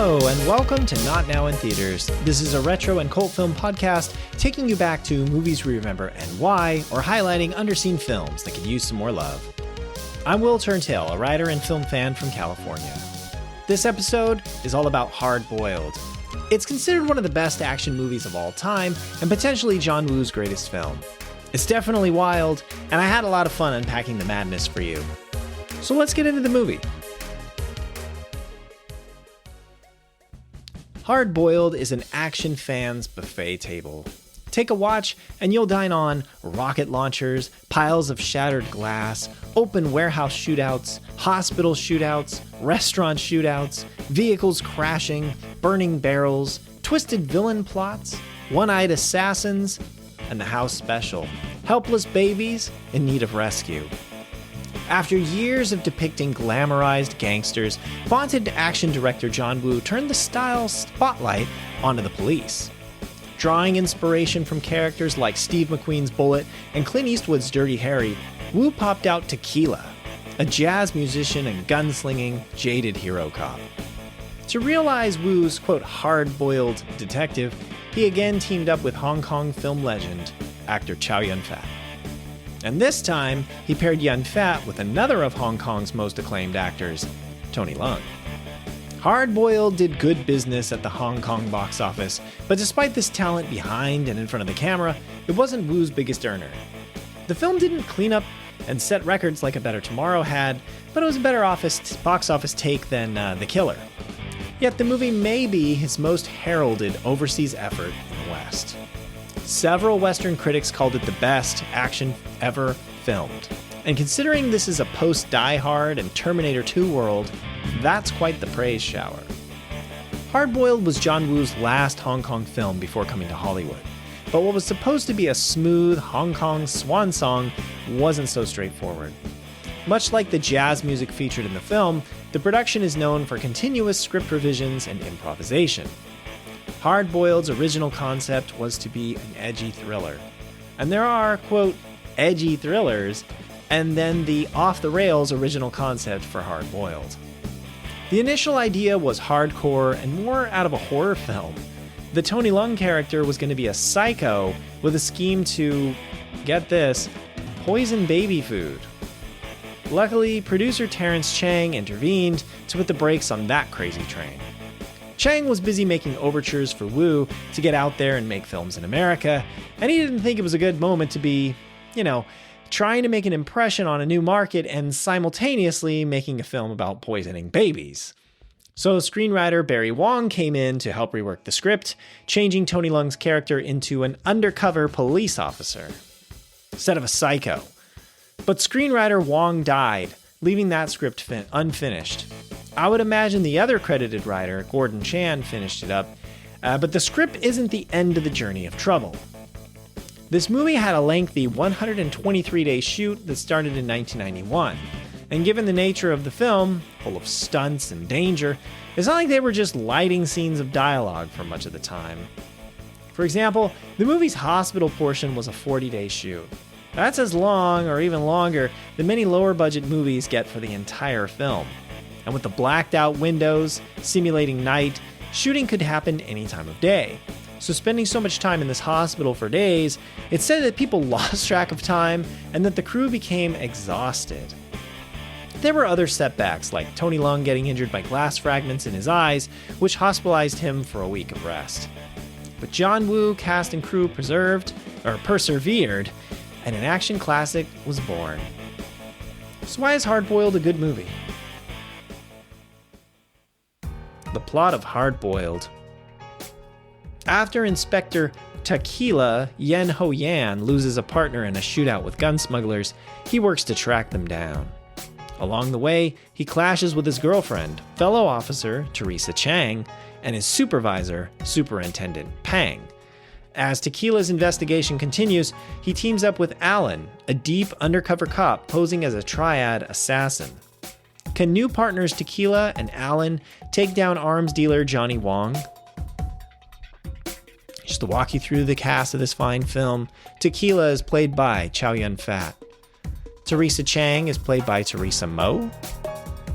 Hello, and welcome to Not Now in Theaters. This is a retro and cult film podcast taking you back to movies we remember and why, or highlighting underseen films that could use some more love. I'm Will Turntail, a writer and film fan from California. This episode is all about Hard Boiled. It's considered one of the best action movies of all time, and potentially John Woo's greatest film. It's definitely wild, and I had a lot of fun unpacking the madness for you. So let's get into the movie. Hard Boiled is an action fan's buffet table. Take a watch and you'll dine on rocket launchers, piles of shattered glass, open warehouse shootouts, hospital shootouts, restaurant shootouts, vehicles crashing, burning barrels, twisted villain plots, one-eyed assassins, and the house special, helpless babies in need of rescue. After years of depicting glamorized gangsters, vaunted action director John Woo turned the style spotlight onto the police. Drawing inspiration from characters like Steve McQueen's Bullet and Clint Eastwood's Dirty Harry, Woo popped out Tequila, a jazz musician and gunslinging, jaded hero cop. To realize Woo's, quote, hard-boiled detective, he again teamed up with Hong Kong film legend, actor Chow Yun-fat. And this time, he paired Yun-fat with another of Hong Kong's most acclaimed actors, Tony Leung. Hard Boiled did good business at the Hong Kong box office, but despite this talent behind and in front of the camera, it wasn't Woo's biggest earner. The film didn't clean up and set records like A Better Tomorrow had, but it was a better box office take than The Killer. Yet the movie may be his most heralded overseas effort in the West. Several Western critics called it the best action ever filmed. And considering this is a post-Die Hard and Terminator 2 world, that's quite the praise shower. Hard Boiled was John Woo's last Hong Kong film before coming to Hollywood. But what was supposed to be a smooth Hong Kong swan song wasn't so straightforward. Much like the jazz music featured in the film, the production is known for continuous script revisions and improvisation. Hard Boiled's original concept was to be an edgy thriller. And there are, quote, edgy thrillers, and then the off-the-rails original concept for Hard Boiled. The initial idea was hardcore and more out of a horror film. The Tony Leung character was going to be a psycho with a scheme to, get this, poison baby food. Luckily, producer Terence Chang intervened to put the brakes on that crazy train. Chang was busy making overtures for Woo to get out there and make films in America, and he didn't think it was a good moment to be, trying to make an impression on a new market and simultaneously making a film about poisoning babies. So screenwriter Barry Wong came in to help rework the script, changing Tony Leung's character into an undercover police officer instead of a psycho. But screenwriter Wong died, leaving that script unfinished. I would imagine the other credited writer, Gordon Chan, finished it up, but the script isn't the end of the journey of trouble. This movie had a lengthy 123-day shoot that started in 1991, and given the nature of the film, full of stunts and danger, it's not like they were just lighting scenes of dialogue for much of the time. For example, the movie's hospital portion was a 40-day shoot. That's as long, or even longer, than many lower-budget movies get for the entire film. And with the blacked-out windows simulating night, shooting could happen any time of day. So spending so much time in this hospital for days, it said that people lost track of time and that the crew became exhausted. There were other setbacks, like Tony Leung getting injured by glass fragments in his eyes, which hospitalized him for a week of rest. But John Woo, cast and crew persevered, and an action classic was born. So why is Hard Boiled a good movie? The plot of Hard Boiled. After Inspector Tequila Yen Ho Yan loses a partner in a shootout with gun smugglers, he works to track them down. Along the way, he clashes with his girlfriend, fellow officer Teresa Chang, and his supervisor, Superintendent Pang. As Tequila's investigation continues, he teams up with Alan, a deep undercover cop posing as a triad assassin. Can new partners Tequila and Alan take down arms dealer Johnny Wong? Just to walk you through the cast of this fine film, Tequila is played by Chow Yun-fat. Teresa Chang is played by Teresa Mo.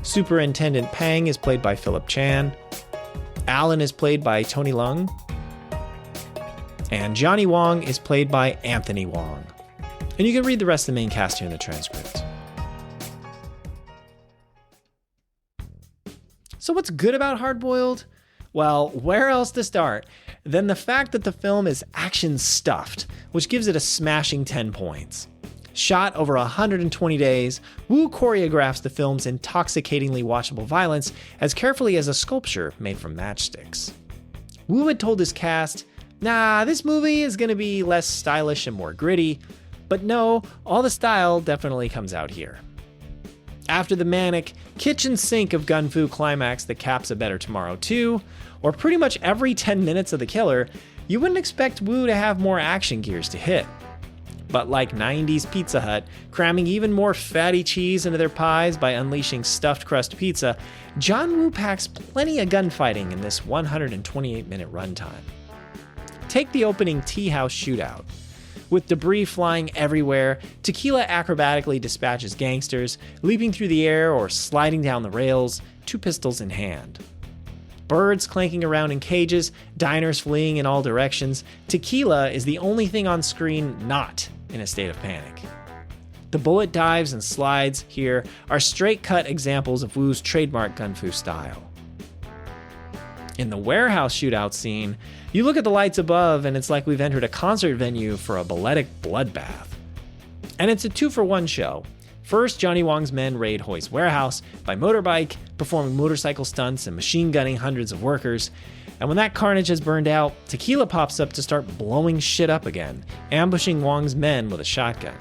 Superintendent Pang is played by Philip Chan. Alan is played by Tony Leung, and Johnny Wong is played by Anthony Wong. And you can read the rest of the main cast here in the transcript. So what's good about Hard Boiled? Well, where else to start than the fact that the film is action stuffed, which gives it a smashing 10 points. Shot over 120 days, Woo choreographs the film's intoxicatingly watchable violence as carefully as a sculpture made from matchsticks. Woo had told his cast, nah, this movie is going to be less stylish and more gritty, but no, all the style definitely comes out here. After the manic, kitchen sink of gun fu climax that caps A Better Tomorrow 2, or pretty much every 10 minutes of The Killer, you wouldn't expect Woo to have more action gears to hit. But like 90s Pizza Hut, cramming even more fatty cheese into their pies by unleashing stuffed crust pizza, John Woo packs plenty of gunfighting in this 128-minute runtime. Take the opening tea house shootout. With debris flying everywhere, Tequila acrobatically dispatches gangsters, leaping through the air or sliding down the rails, 2 pistols in hand. Birds clanking around in cages, diners fleeing in all directions, Tequila is the only thing on screen not in a state of panic. The bullet dives and slides here are straight-cut examples of Woo's trademark gun fu style. In the warehouse shootout scene, you look at the lights above and it's like we've entered a concert venue for a balletic bloodbath. And it's a 2-for-1 show. First, Johnny Wong's men raid Hoy's warehouse by motorbike, performing motorcycle stunts and machine gunning hundreds of workers. And when that carnage has burned out, Tequila pops up to start blowing shit up again, ambushing Wong's men with a shotgun.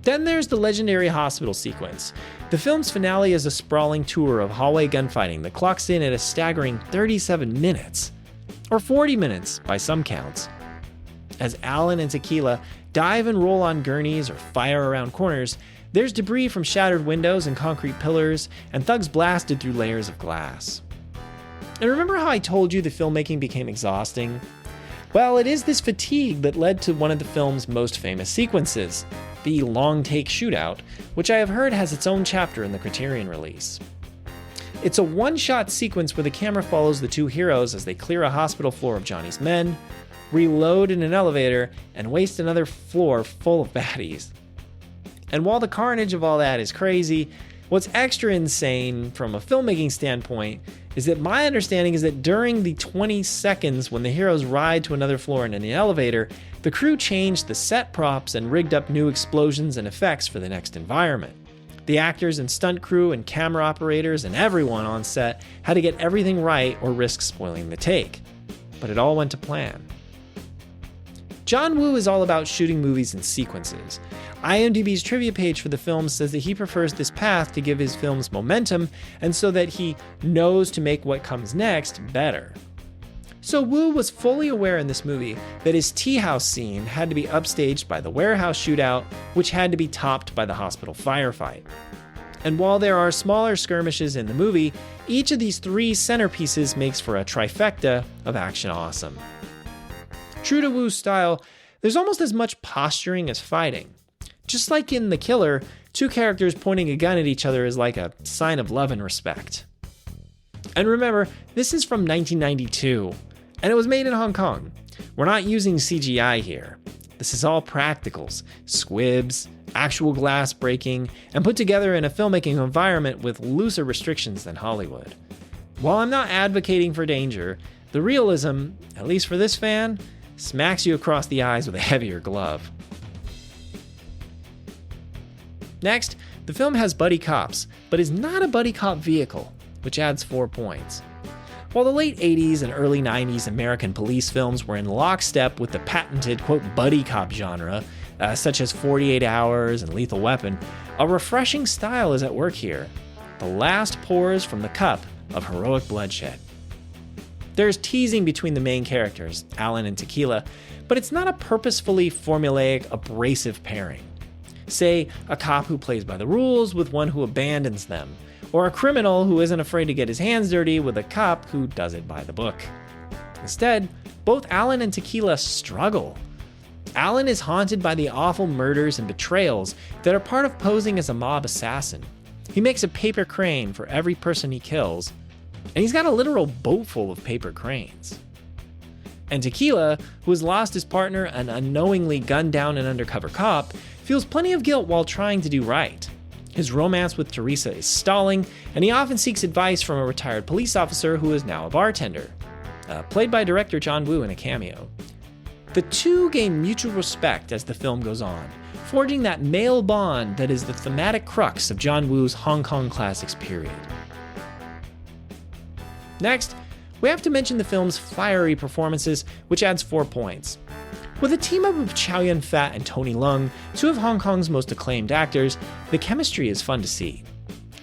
Then there's the legendary hospital sequence. The film's finale is a sprawling tour of hallway gunfighting that clocks in at a staggering 37 minutes, or 40 minutes by some counts. As Alan and Tequila dive and roll on gurneys or fire around corners, there's debris from shattered windows and concrete pillars, and thugs blasted through layers of glass. And remember how I told you the filmmaking became exhausting? Well, it is this fatigue that led to one of the film's most famous sequences, the long take shootout, which I have heard has its own chapter in the Criterion release. It's a one-shot sequence where the camera follows the 2 heroes as they clear a hospital floor of Johnny's men, reload in an elevator, and waste another floor full of baddies. And while the carnage of all that is crazy, what's extra insane from a filmmaking standpoint is that my understanding is that during the 20 seconds when the heroes ride to another floor in an elevator, the crew changed the set props and rigged up new explosions and effects for the next environment. The actors and stunt crew and camera operators and everyone on set had to get everything right or risk spoiling the take. But it all went to plan. John Woo is all about shooting movies in sequences. IMDb's trivia page for the film says that he prefers this path to give his films momentum and so that he knows to make what comes next better. So Woo was fully aware in this movie that his tea house scene had to be upstaged by the warehouse shootout, which had to be topped by the hospital firefight. And while there are smaller skirmishes in the movie, each of these 3 centerpieces makes for a trifecta of action awesome. True to Woo's style, there's almost as much posturing as fighting. Just like in The Killer, 2 characters pointing a gun at each other is like a sign of love and respect. And remember, this is from 1992, and it was made in Hong Kong. We're not using CGI here. This is all practicals, squibs, actual glass breaking, and put together in a filmmaking environment with looser restrictions than Hollywood. While I'm not advocating for danger, the realism, at least for this fan, smacks you across the eyes with a heavier glove. Next, the film has buddy cops, but is not a buddy cop vehicle, which adds 4 points. While the late 80s and early 90s American police films were in lockstep with the patented, quote, buddy cop genre, such as 48 Hours and Lethal Weapon, a refreshing style is at work here. The last pours from the cup of heroic bloodshed. There's teasing between the main characters, Alan and Tequila, but it's not a purposefully formulaic, abrasive pairing. Say, a cop who plays by the rules with one who abandons them, or a criminal who isn't afraid to get his hands dirty with a cop who does it by the book. Instead, both Alan and Tequila struggle. Alan is haunted by the awful murders and betrayals that are part of posing as a mob assassin. He makes a paper crane for every person he kills, And he's got a literal boat full of paper cranes. And Tequila, who has lost his partner and unknowingly gunned down an undercover cop, feels plenty of guilt while trying to do right. His romance with Teresa is stalling, and he often seeks advice from a retired police officer who is now a bartender, played by director John Woo in a cameo. The two gain mutual respect as the film goes on, forging that male bond that is the thematic crux of John Woo's Hong Kong classics period. Next, we have to mention the film's fiery performances, which adds 4 points. With a team-up of Chow Yun-fat and Tony Leung, two of Hong Kong's most acclaimed actors, the chemistry is fun to see.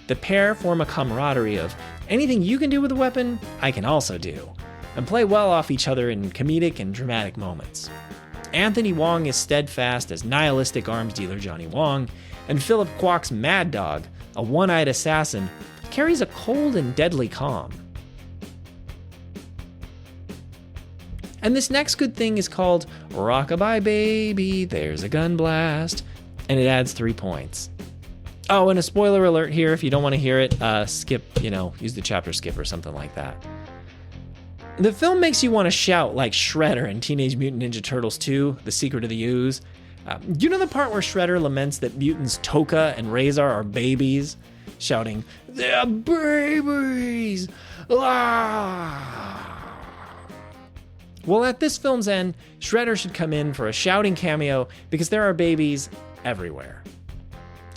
The pair form a camaraderie of anything you can do with a weapon, I can also do, and play well off each other in comedic and dramatic moments. Anthony Wong is steadfast as nihilistic arms dealer Johnny Wong, and Philip Kwok's Mad Dog, a one-eyed assassin, carries a cold and deadly calm. And this next good thing is called Rockabye Baby, There's a Gun Blast, and it adds 3 points. Oh, and a spoiler alert here, if you don't want to hear it, skip, use the chapter skip or something like that. The film makes you want to shout like Shredder in Teenage Mutant Ninja Turtles 2, The Secret of the Ooze. You know the part where Shredder laments that mutants Toka and Razor are babies? Shouting, "They're babies! Ah!" Well, at this film's end, Shredder should come in for a shouting cameo because there are babies everywhere.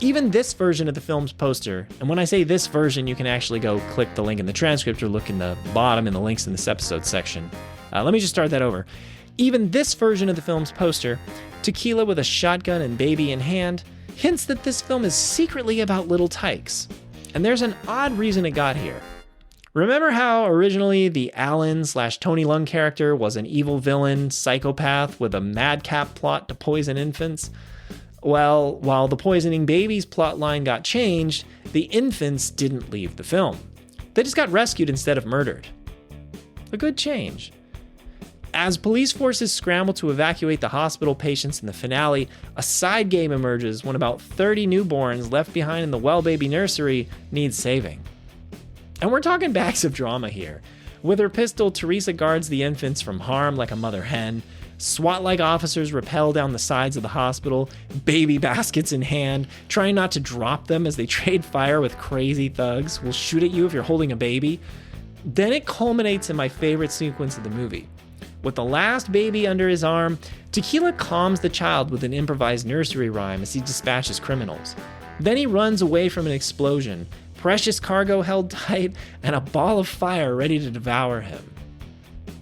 Even this version of the film's poster, and when I say this version, you can actually go click the link in the transcript or look in the bottom in the links in this episode section. Let me just start that over. Even this version of the film's poster, Tequila with a shotgun and baby in hand, hints that this film is secretly about little tykes. And there's an odd reason it got here. Remember how originally the Alan/Tony Leung character was an evil villain, psychopath with a madcap plot to poison infants? Well, while the poisoning babies plotline got changed, the infants didn't leave the film. They just got rescued instead of murdered. A good change. As police forces scramble to evacuate the hospital patients in the finale, a side game emerges when about 30 newborns left behind in the Well Baby nursery need saving. And we're talking bags of drama here. With her pistol, Teresa guards the infants from harm like a mother hen. SWAT-like officers rappel down the sides of the hospital, baby baskets in hand, trying not to drop them as they trade fire with crazy thugs who will shoot at you if you're holding a baby. Then it culminates in my favorite sequence of the movie. With the last baby under his arm, Tequila calms the child with an improvised nursery rhyme as he dispatches criminals. Then he runs away from an explosion, precious cargo held tight, and a ball of fire ready to devour him.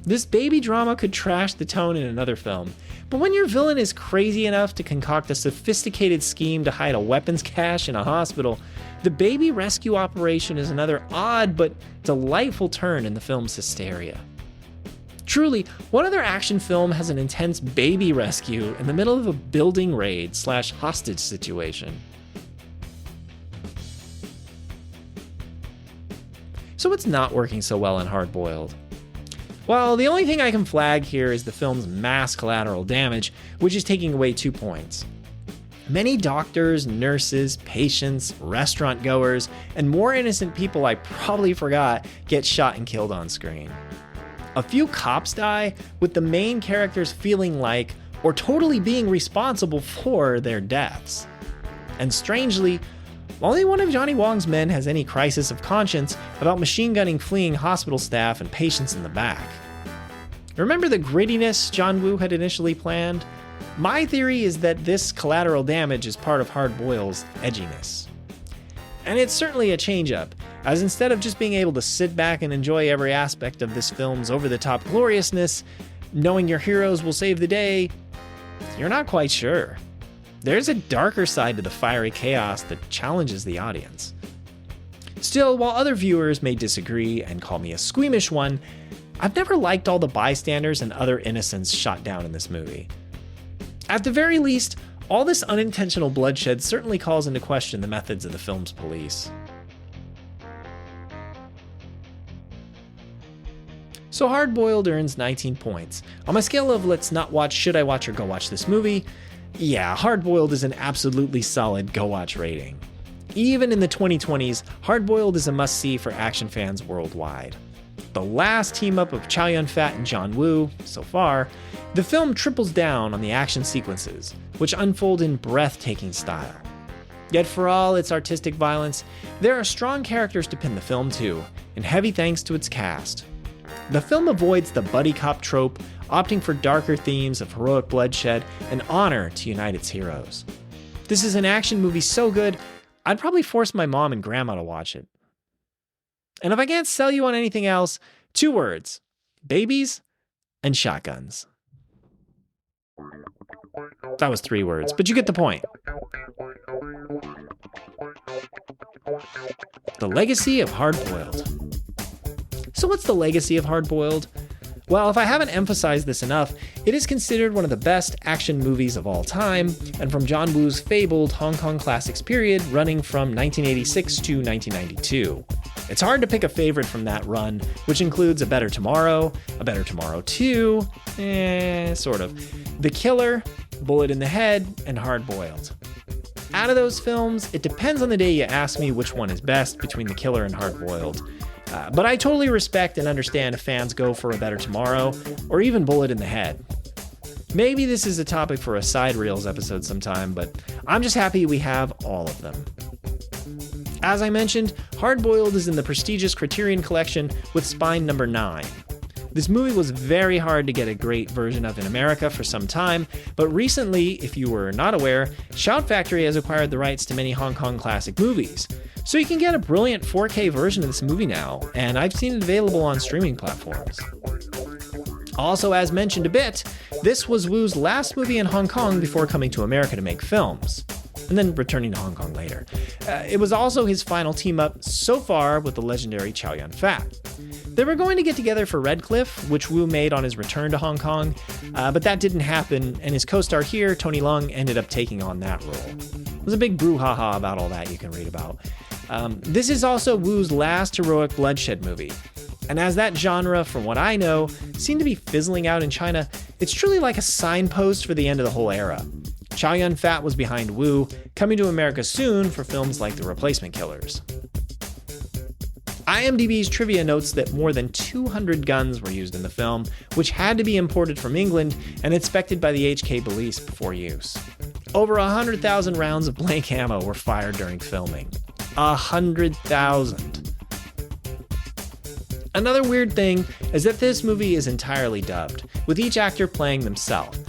This baby drama could trash the tone in another film, but when your villain is crazy enough to concoct a sophisticated scheme to hide a weapons cache in a hospital, the baby rescue operation is another odd but delightful turn in the film's hysteria. Truly, what other action film has an intense baby rescue in the middle of a building raid/hostage situation? So what's not working so well in Hard Boiled? Well, the only thing I can flag here is the film's mass collateral damage, which is taking away 2 points. Many doctors, nurses, patients, restaurant goers, and more innocent people I probably forgot get shot and killed on screen. A few cops die, with the main characters feeling like, or totally being responsible for, their deaths. And strangely, only one of Johnny Wong's men has any crisis of conscience about machine gunning fleeing hospital staff and patients in the back. Remember the grittiness John Woo had initially planned? My theory is that this collateral damage is part of Hard Boiled's edginess. And it's certainly a change-up, as instead of just being able to sit back and enjoy every aspect of this film's over-the-top gloriousness, knowing your heroes will save the day, you're not quite sure. There's a darker side to the fiery chaos that challenges the audience. Still, while other viewers may disagree and call me a squeamish one, I've never liked all the bystanders and other innocents shot down in this movie. At the very least, all this unintentional bloodshed certainly calls into question the methods of the film's police. So Hard Boiled earns 19 points. On my scale of let's not watch, should I watch, or go watch this movie, yeah, Hard Boiled is an absolutely solid go watch rating. Even in the 2020s, Hard-Boiled is a must-see for action fans worldwide. The last team-up of Chow Yun-fat and John Woo, so far, the film triples down on the action sequences, which unfold in breathtaking style. Yet for all its artistic violence, there are strong characters to pin the film to, and heavy thanks to its cast. The film avoids the buddy cop trope, opting for darker themes of heroic bloodshed and honor to unite its heroes. This is an action movie so good, I'd probably force my mom and grandma to watch it. And if I can't sell you on anything else, 2 words: babies and shotguns. That was 3 words, but you get the point. The legacy of Hard-Boiled. So what's the legacy of Hard-Boiled? Well, if I haven't emphasized this enough, it is considered one of the best action movies of all time, and from John Woo's fabled Hong Kong classics period running from 1986 to 1992. It's hard to pick a favorite from that run, which includes A Better Tomorrow, A Better Tomorrow 2, sort of, The Killer, Bullet in the Head, and Hard-Boiled. Out of those films, it depends on the day you ask me which one is best between The Killer and Hard-Boiled. But I totally respect and understand if fans go for A Better Tomorrow, or even Bullet in the Head. Maybe this is a topic for a Side Reels episode sometime, but I'm just happy we have all of them. As I mentioned, Hard-Boiled is in the prestigious Criterion Collection with spine number 9. This movie was very hard to get a great version of in America for some time, but recently, if you were not aware, Shout Factory has acquired the rights to many Hong Kong classic movies. So you can get a brilliant 4K version of this movie now, and I've seen it available on streaming platforms. Also, as mentioned a bit, this was Woo's last movie in Hong Kong before coming to America to make films, and then returning to Hong Kong later. It was also his final team-up so far with the legendary Chow Yun-fat. They were going to get together for Red Cliff, which Woo made on his return to Hong Kong, but that didn't happen, and his co-star here, Tony Leung, ended up taking on that role. There's a big brouhaha about all that you can read about. This is also Woo's last heroic bloodshed movie. And as that genre, from what I know, seemed to be fizzling out in China, it's truly like a signpost for the end of the whole era. Chow Yun-fat was behind Woo, coming to America soon for films like The Replacement Killers. IMDb's trivia notes that more than 200 guns were used in the film, which had to be imported from England and inspected by the HK police before use. Over 100,000 rounds of blank ammo were fired during filming. 100,000. Another weird thing is that this movie is entirely dubbed, with each actor playing themselves.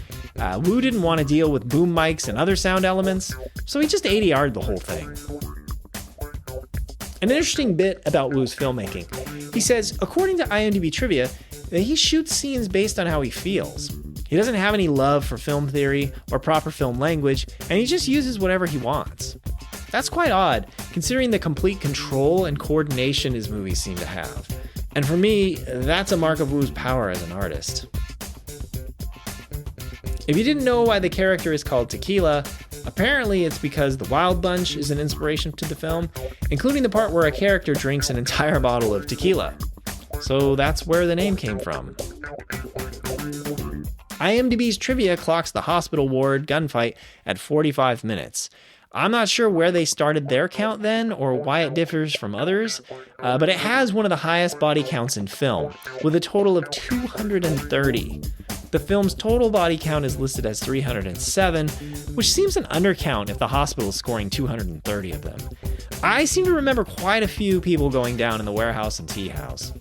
Woo didn't want to deal with boom mics and other sound elements, so he just ADR'd the whole thing. An interesting bit about Woo's filmmaking. He says, according to IMDb trivia, that he shoots scenes based on how he feels. He doesn't have any love for film theory or proper film language, and he just uses whatever he wants. That's quite odd, considering the complete control and coordination his movies seem to have. And for me, that's a mark of Woo's power as an artist. If you didn't know why the character is called Tequila, apparently it's because the Wild Bunch is an inspiration to the film, including the part where a character drinks an entire bottle of tequila. So that's where the name came from. IMDb's trivia clocks the hospital ward gunfight at 45 minutes. I'm not sure where they started their count then, or why it differs from others, but it has one of the highest body counts in film, with a total of 230. The film's total body count is listed as 307, which seems an undercount if the hospital is scoring 230 of them. I seem to remember quite a few people going down in the warehouse and tea house.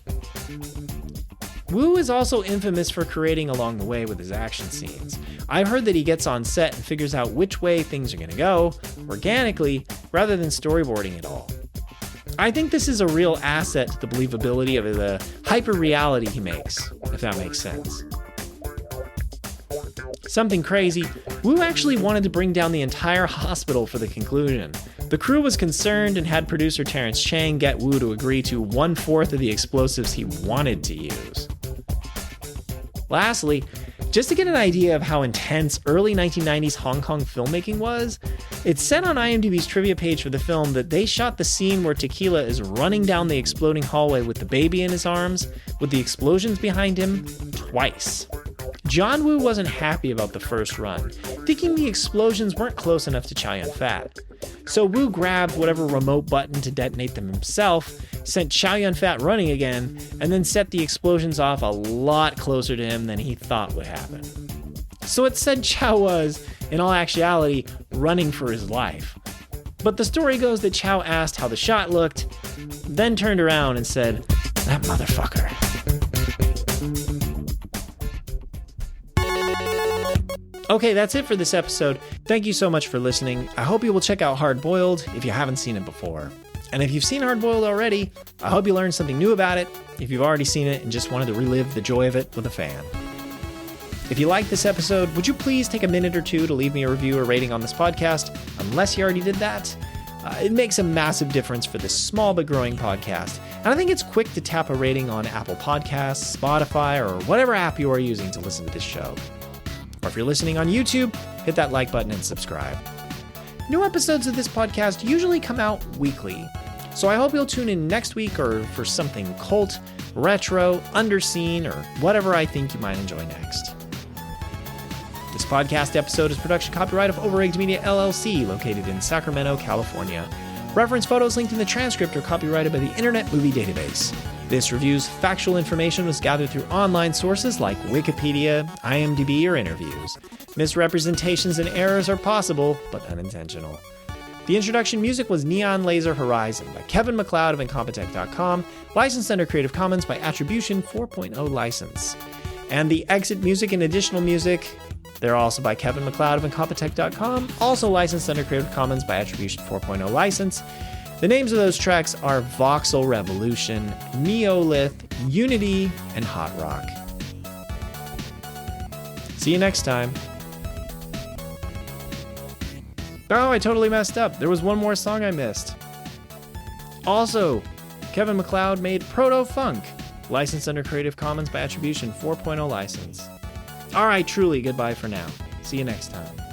Woo is also infamous for creating along the way with his action scenes. I've heard that he gets on set and figures out which way things are going to go, organically, rather than storyboarding it all. I think this is a real asset to the believability of the hyper-reality he makes, if that makes sense. Something crazy, Woo actually wanted to bring down the entire hospital for the conclusion. The crew was concerned and had producer Terence Chang get Woo to agree to 1/4 of the explosives he wanted to use. Lastly, just to get an idea of how intense early 1990s Hong Kong filmmaking was, it's said on IMDb's trivia page for the film that they shot the scene where Tequila is running down the exploding hallway with the baby in his arms, with the explosions behind him, twice. John Woo wasn't happy about the first run, thinking the explosions weren't close enough to Chow Yun-fat. So Woo grabbed whatever remote button to detonate them himself, sent Chow Yun-fat running again, and then set the explosions off a lot closer to him than he thought would happen. So it said Chow was, in all actuality, running for his life. But the story goes that Chow asked how the shot looked, then turned around and said, "That motherfucker." Okay, that's it for this episode. Thank you so much for listening. I hope you will check out Hard Boiled if you haven't seen it before. And if you've seen Hard Boiled already, I hope you learned something new about it if you've already seen it and just wanted to relive the joy of it with a fan. If you liked this episode, would you please take a minute or two to leave me a review or rating on this podcast, unless you already did that? It makes a massive difference for this small but growing podcast. And I think it's quick to tap a rating on Apple Podcasts, Spotify, or whatever app you are using to listen to this show. Or if you're listening on YouTube, hit that like button and subscribe. New episodes of this podcast usually come out weekly, so I hope you'll tune in next week or for something cult, retro, underseen, or whatever I think you might enjoy next. This podcast episode is production copyright of Overrigged Media LLC, located in Sacramento, California. Reference photos linked in the transcript are copyrighted by the Internet Movie Database. This review's factual information was gathered through online sources like Wikipedia, IMDb, or interviews. Misrepresentations and errors are possible, but unintentional. The introduction music was Neon Laser Horizon by Kevin MacLeod of Incompetech.com, licensed under Creative Commons by Attribution 4.0 license. And the exit music and additional music, they're also by Kevin MacLeod of Incompetech.com, also licensed under Creative Commons by Attribution 4.0 license. The names of those tracks are Voxel Revolution, Neolith, Unity, and Hot Rock. See you next time. Oh, I totally messed up. There was one more song I missed. Also, Kevin MacLeod made Proto-Funk, licensed under Creative Commons by Attribution 4.0 license. Alright, truly, goodbye for now. See you next time.